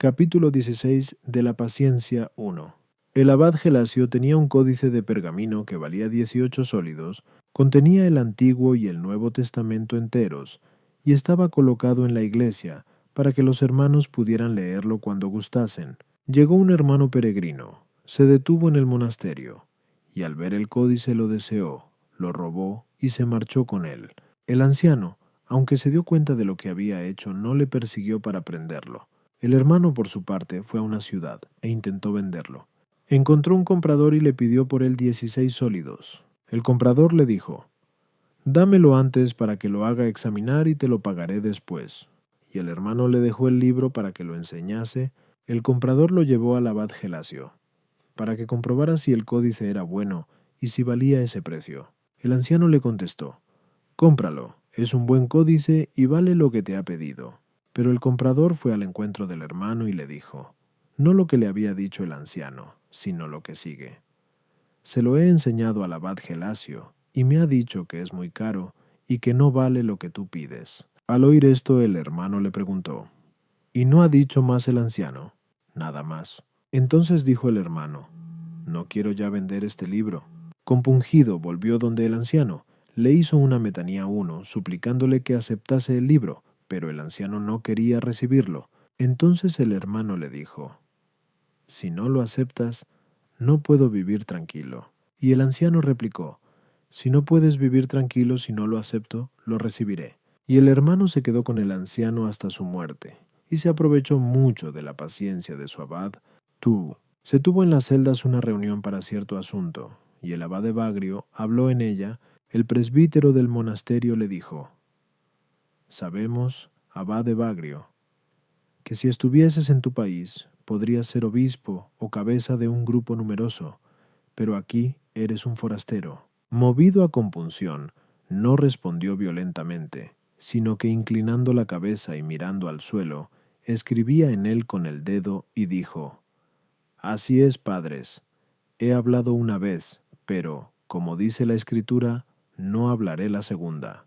Capítulo 16 de la Paciencia 1. El abad Gelasio tenía un códice de pergamino que valía 18 sólidos, contenía el Antiguo y el Nuevo Testamento enteros, y estaba colocado en la iglesia para que los hermanos pudieran leerlo cuando gustasen. Llegó un hermano peregrino, se detuvo en el monasterio, y al ver el códice lo deseó, lo robó y se marchó con él. El anciano, aunque se dio cuenta de lo que había hecho, no le persiguió para prenderlo. El hermano, por su parte, fue a una ciudad e intentó venderlo. Encontró un comprador y le pidió por él 16 sólidos. El comprador le dijo: «Dámelo antes para que lo haga examinar y te lo pagaré después». Y el hermano le dejó el libro para que lo enseñase. El comprador lo llevó al abad Gelasio, para que comprobara si el códice era bueno y si valía ese precio. El anciano le contestó: «Cómpralo, es un buen códice y vale lo que te ha pedido». Pero el comprador fue al encuentro del hermano y le dijo, no lo que le había dicho el anciano, sino lo que sigue: «Se lo he enseñado al abad Gelasio, y me ha dicho que es muy caro y que no vale lo que tú pides». Al oír esto, el hermano le preguntó: «¿Y no ha dicho más el anciano?» «Nada más». Entonces dijo el hermano: «No quiero ya vender este libro». Compungido, volvió donde el anciano. Le hizo una metanía suplicándole que aceptase el libro, pero el anciano no quería recibirlo. Entonces el hermano le dijo: «Si no lo aceptas, no puedo vivir tranquilo». Y el anciano replicó: «Si no puedes vivir tranquilo si no lo acepto, lo recibiré». Y el hermano se quedó con el anciano hasta su muerte, y se aprovechó mucho de la paciencia de su abad. Se tuvo en las celdas una reunión para cierto asunto, y el abad Evagrio habló en ella. El presbítero del monasterio le dijo: «Sabemos, abad Evagrio, que si estuvieses en tu país, podrías ser obispo o cabeza de un grupo numeroso, pero aquí eres un forastero». Movido a compunción, no respondió violentamente, sino que inclinando la cabeza y mirando al suelo, escribía en él con el dedo y dijo: «Así es, padres, he hablado una vez, pero, como dice la Escritura, no hablaré la segunda».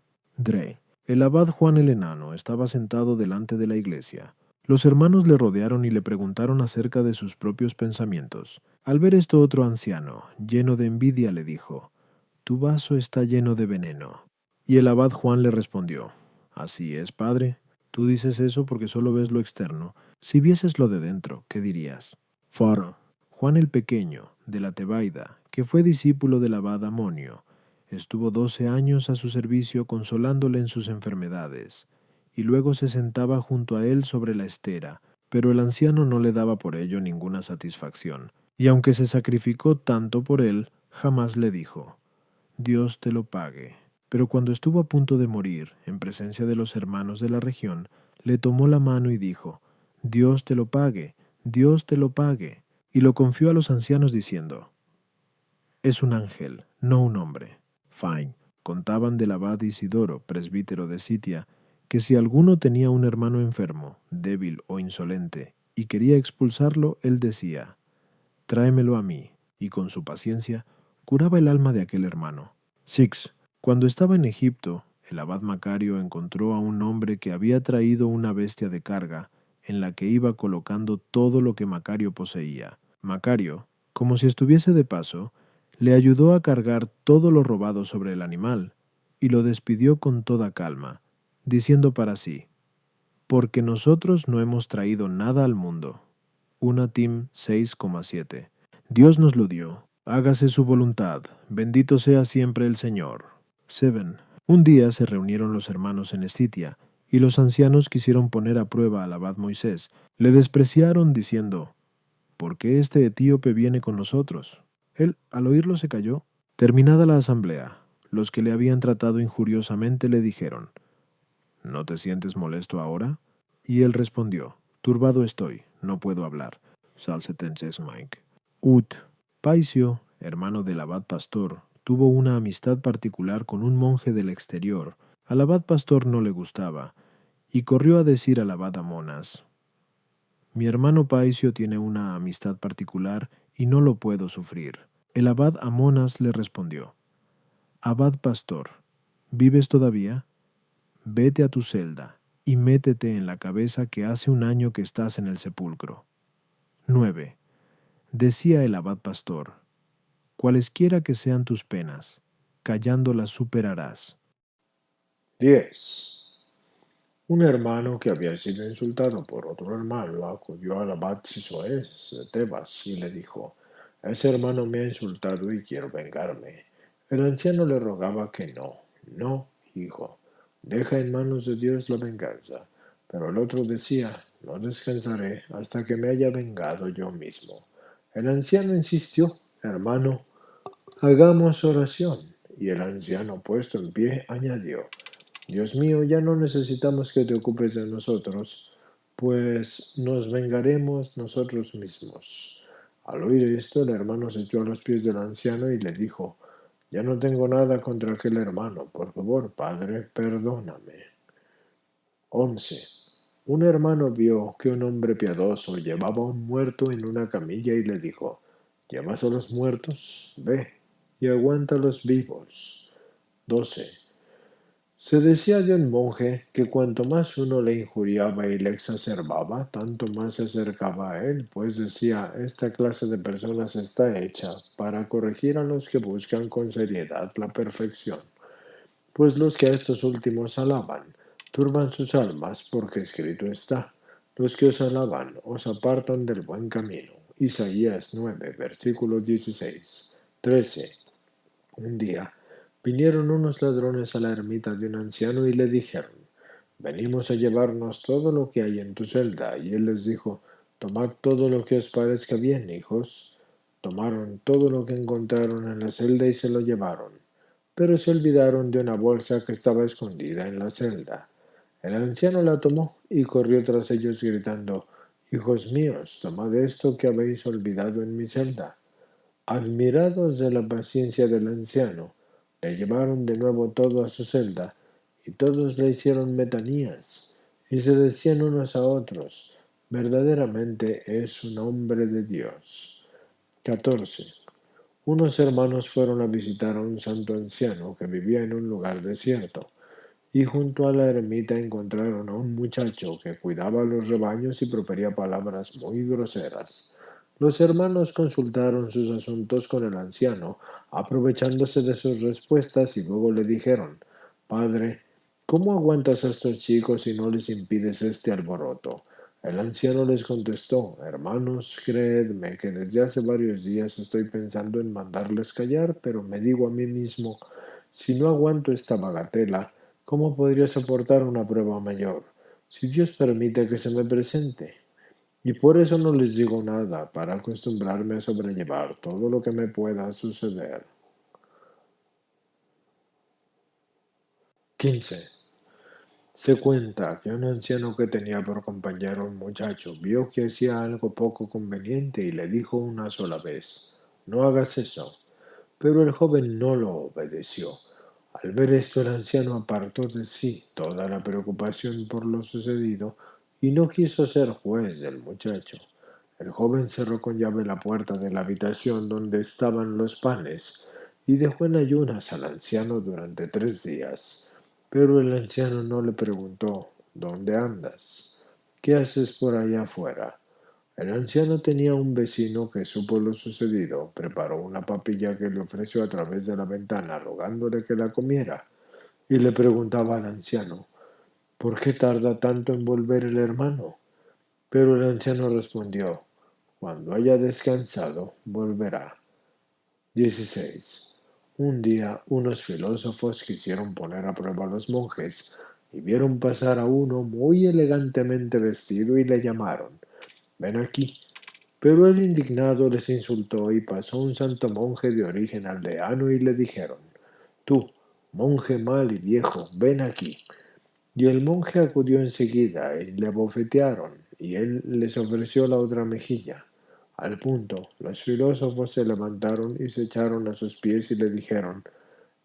El abad Juan el Enano estaba sentado delante de la iglesia. Los hermanos le rodearon y le preguntaron acerca de sus propios pensamientos. Al ver esto, otro anciano, lleno de envidia, le dijo: «Tu vaso está lleno de veneno». Y el abad Juan le respondió: «Así es, padre. Tú dices eso porque solo ves lo externo. Si vieses lo de dentro, ¿qué dirías?». Juan el Pequeño, de la Tebaida, que fue discípulo del abad Amonio, estuvo 12 años a su servicio consolándole en sus enfermedades, y luego se sentaba junto a él sobre la estera, pero el anciano no le daba por ello ninguna satisfacción, y aunque se sacrificó tanto por él, jamás le dijo: «Dios te lo pague». Pero cuando estuvo a punto de morir, en presencia de los hermanos de la región, le tomó la mano y dijo: «Dios te lo pague, Dios te lo pague». Y lo confió a los ancianos diciendo: «Es un ángel, no un hombre». Contaban del abad Isidoro, presbítero de Sitia, que si alguno tenía un hermano enfermo, débil o insolente, y quería expulsarlo, él decía: «Tráemelo a mí», y con su paciencia curaba el alma de aquel hermano. Cuando estaba en Egipto, el abad Macario encontró a un hombre que había traído una bestia de carga, en la que iba colocando todo lo que Macario poseía. Macario, como si estuviese de paso, le ayudó a cargar todo lo robado sobre el animal, y lo despidió con toda calma, diciendo para sí: «Porque nosotros no hemos traído nada al mundo». 1 Tim 6,7. Dios nos lo dio. Hágase su voluntad. Bendito sea siempre el Señor. Un día se reunieron los hermanos en Escitia, y los ancianos quisieron poner a prueba al abad Moisés. Le despreciaron diciendo: «¿Por qué este etíope viene con nosotros?». Él, al oírlo, se calló. Terminada la asamblea, los que le habían tratado injuriosamente le dijeron: «¿No te sientes molesto ahora?». Y él respondió: «Turbado estoy, no puedo hablar». Paisio, hermano del abad pastor, tuvo una amistad particular con un monje del exterior. Al abad pastor no le gustaba, y corrió a decir al abad Amonas: «Mi hermano Paisio tiene una amistad particular y no lo puedo sufrir». El abad Amonas le respondió: «Abad pastor, ¿vives todavía? Vete a tu celda y métete en la cabeza que hace un año que estás en el sepulcro. 9. Decía el abad pastor, cualesquiera que sean tus penas, callando las superarás. 10. Un hermano que había sido insultado por otro hermano acudió al abad Sisoes de Tebas y le dijo, ese hermano me ha insultado y quiero vengarme. El anciano le rogaba que no, no, hijo, deja en manos de Dios la venganza. Pero el otro decía, no descansaré hasta que me haya vengado yo mismo. El anciano insistió, hermano, hagamos oración. Y el anciano, puesto en pie, añadió, Dios mío, ya no necesitamos que te ocupes de nosotros, pues nos vengaremos nosotros mismos. Al oír esto, el hermano se echó a los pies del anciano y le dijo, ya no tengo nada contra aquel hermano, por favor, padre, perdóname. 11. Un hermano vio que un hombre piadoso llevaba a un muerto en una camilla y le dijo, ¿llevas a los muertos? Ve y aguanta a los vivos. 12. Se decía de un monje que cuanto más uno le injuriaba y le exacerbaba, tanto más se acercaba a él, pues decía, esta clase de personas está hecha para corregir a los que buscan con seriedad la perfección, pues los que a estos últimos alaban, turban sus almas, porque escrito está, los que os alaban os apartan del buen camino. Isaías 9, versículo 16. 13. Un día vinieron unos ladrones a la ermita de un anciano y le dijeron, venimos a llevarnos todo lo que hay en tu celda. Y él les dijo, tomad todo lo que os parezca bien, hijos. Tomaron todo lo que encontraron en la celda y se lo llevaron, pero se olvidaron de una bolsa que estaba escondida en la celda. El anciano la tomó y corrió tras ellos gritando, hijos míos, tomad esto que habéis olvidado en mi celda. Admirados de la paciencia del anciano, le llevaron de nuevo todo a su celda, y todos le hicieron metanías, y se decían unos a otros, verdaderamente es un hombre de Dios. 14. Unos hermanos fueron a visitar a un santo anciano que vivía en un lugar desierto, y junto a la ermita encontraron a un muchacho que cuidaba los rebaños y profería palabras muy groseras. Los hermanos consultaron sus asuntos con el anciano, aprovechándose de sus respuestas, y luego le dijeron, Padre, ¿cómo aguantas a estos chicos y no les impides este alboroto? El anciano les contestó, hermanos, creedme que desde hace varios días estoy pensando en mandarles callar, pero me digo a mí mismo, si no aguanto esta bagatela, ¿cómo podría soportar una prueba mayor? Si Dios permite que se me presente. Y por eso no les digo nada, para acostumbrarme a sobrellevar todo lo que me pueda suceder. 15. Se cuenta que un anciano que tenía por compañero a un muchacho vio que hacía algo poco conveniente y le dijo una sola vez, no hagas eso. Pero el joven no lo obedeció. Al ver esto, el anciano apartó de sí toda la preocupación por lo sucedido y no quiso ser juez del muchacho. El joven cerró con llave la puerta de la habitación donde estaban los panes y dejó en ayunas al anciano durante 3 días. Pero el anciano no le preguntó, ¿dónde andas? ¿Qué haces por allá afuera? El anciano tenía un vecino que supo lo sucedido, preparó una papilla que le ofreció a través de la ventana, rogándole que la comiera, y le preguntaba al anciano, ¿por qué tarda tanto en volver el hermano? Pero el anciano respondió, cuando haya descansado, volverá. 16. Un día, unos filósofos quisieron poner a prueba a los monjes y vieron pasar a uno muy elegantemente vestido y le llamaron, ven aquí. Pero el indignado les insultó y pasó un santo monje de origen aldeano y le dijeron, tú, monje mal y viejo, ven aquí. Y el monje acudió enseguida y le bofetearon, y él les ofreció la otra mejilla. Al punto, los filósofos se levantaron y se echaron a sus pies y le dijeron,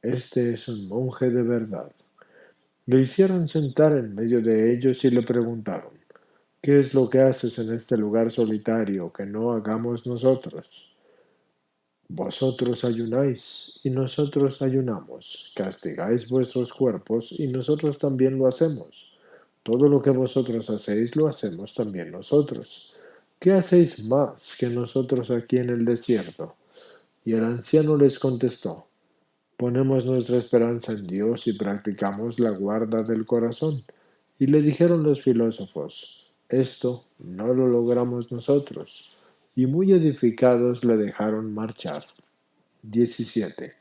este es un monje de verdad. Le hicieron sentar en medio de ellos y le preguntaron, ¿qué es lo que haces en este lugar solitario que no hagamos nosotros? Vosotros ayunáis y nosotros ayunamos, castigáis vuestros cuerpos y nosotros también lo hacemos. todo lo que vosotros hacéis lo hacemos también nosotros. ¿Qué hacéis más que nosotros aquí en el desierto? Y el anciano les contestó, ponemos nuestra esperanza en Dios y practicamos la guarda del corazón. Y le dijeron los filósofos, esto no lo logramos nosotros. Y muy edificados le dejaron marchar. 17.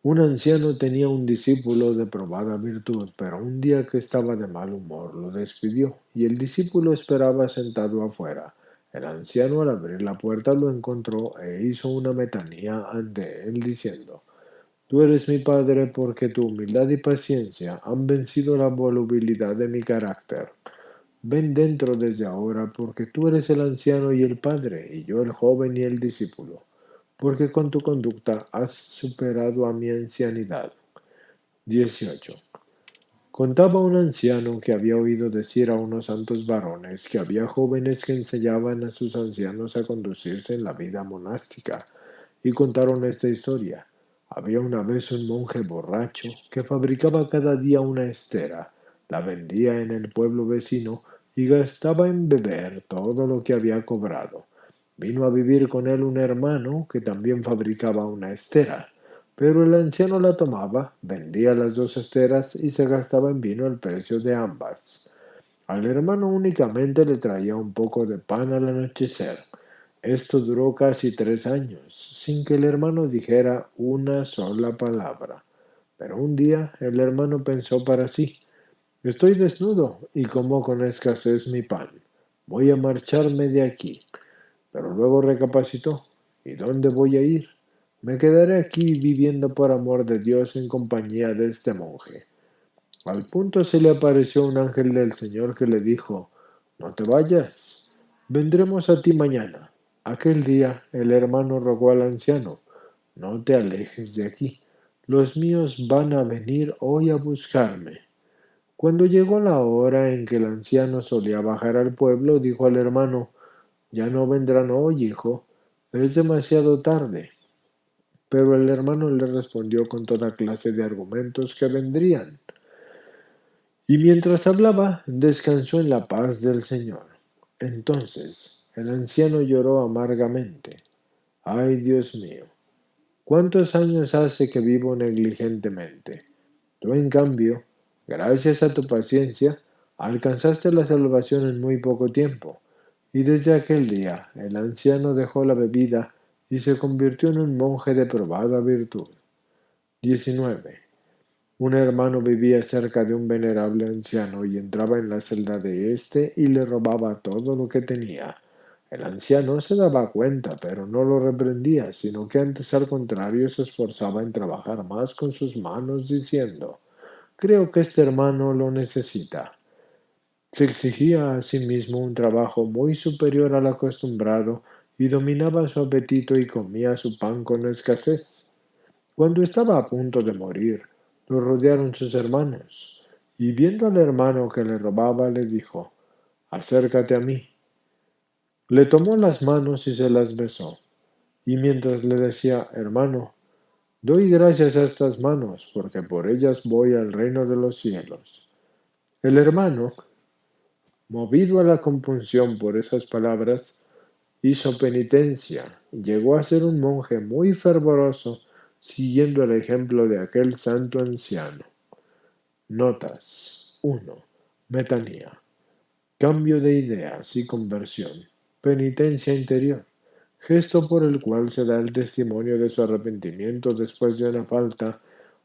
Un anciano tenía un discípulo de probada virtud, pero un día que estaba de mal humor lo despidió, y el discípulo esperaba sentado afuera. El anciano al abrir la puerta lo encontró e hizo una metanía ante él diciendo, tú eres mi padre porque tu humildad y paciencia han vencido la volubilidad de mi carácter. Ven dentro desde ahora porque tú eres el anciano y el padre, y yo el joven y el discípulo, porque con tu conducta has superado a mi ancianidad. 18. Contaba un anciano que había oído decir a unos santos varones que había jóvenes que enseñaban a sus ancianos a conducirse en la vida monástica, y contaron esta historia. Había una vez un monje borracho que fabricaba cada día una estera, la vendía en el pueblo vecino y gastaba en beber todo lo que había cobrado. Vino a vivir con él un hermano que también fabricaba una estera, pero el anciano la tomaba, vendía las dos esteras y se gastaba en vino el precio de ambas. Al hermano únicamente le traía un poco de pan al anochecer. Esto duró casi 3 años, sin que el hermano dijera una sola palabra. Pero un día el hermano pensó para sí, estoy desnudo y como con escasez mi pan. Voy a marcharme de aquí. Pero luego recapacitó, ¿y dónde voy a ir? Me quedaré aquí viviendo por amor de Dios en compañía de este monje. Al punto se le apareció un ángel del Señor que le dijo, no te vayas, vendremos a ti mañana. Aquel día el hermano rogó al anciano, no te alejes de aquí, los míos van a venir hoy a buscarme. Cuando llegó la hora en que el anciano solía bajar al pueblo, dijo al hermano, ya no vendrán hoy, hijo, es demasiado tarde. Pero el hermano le respondió con toda clase de argumentos que vendrían. Y mientras hablaba, descansó en la paz del Señor. Entonces el anciano lloró amargamente. Ay, Dios mío, ¿cuántos años hace que vivo negligentemente? Tú, en cambio, gracias a tu paciencia, alcanzaste la salvación en muy poco tiempo. Y desde aquel día el anciano dejó la bebida y se convirtió en un monje de probada virtud. 19. Un hermano vivía cerca de un venerable anciano y entraba en la celda de éste y le robaba todo lo que tenía. El anciano se daba cuenta, pero no lo reprendía, sino que antes al contrario se esforzaba en trabajar más con sus manos, diciendo, creo que este hermano lo necesita. Se exigía a sí mismo un trabajo muy superior al acostumbrado y dominaba su apetito y comía su pan con escasez. Cuando estaba a punto de morir, lo rodearon sus hermanos, y viendo al hermano que le robaba, le dijo, acércate a mí. Le tomó las manos y se las besó, y mientras le decía, hermano, doy gracias a estas manos, porque por ellas voy al reino de los cielos. El hermano, movido a la compunción por esas palabras, hizo penitencia y llegó a ser un monje muy fervoroso, siguiendo el ejemplo de aquel santo anciano. Notas 1. Metanía. Cambio de ideas y conversión. Penitencia interior. Gesto por el cual se da el testimonio de su arrepentimiento después de una falta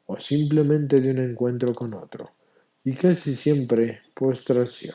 o simplemente de un encuentro con otro. Y casi siempre postración.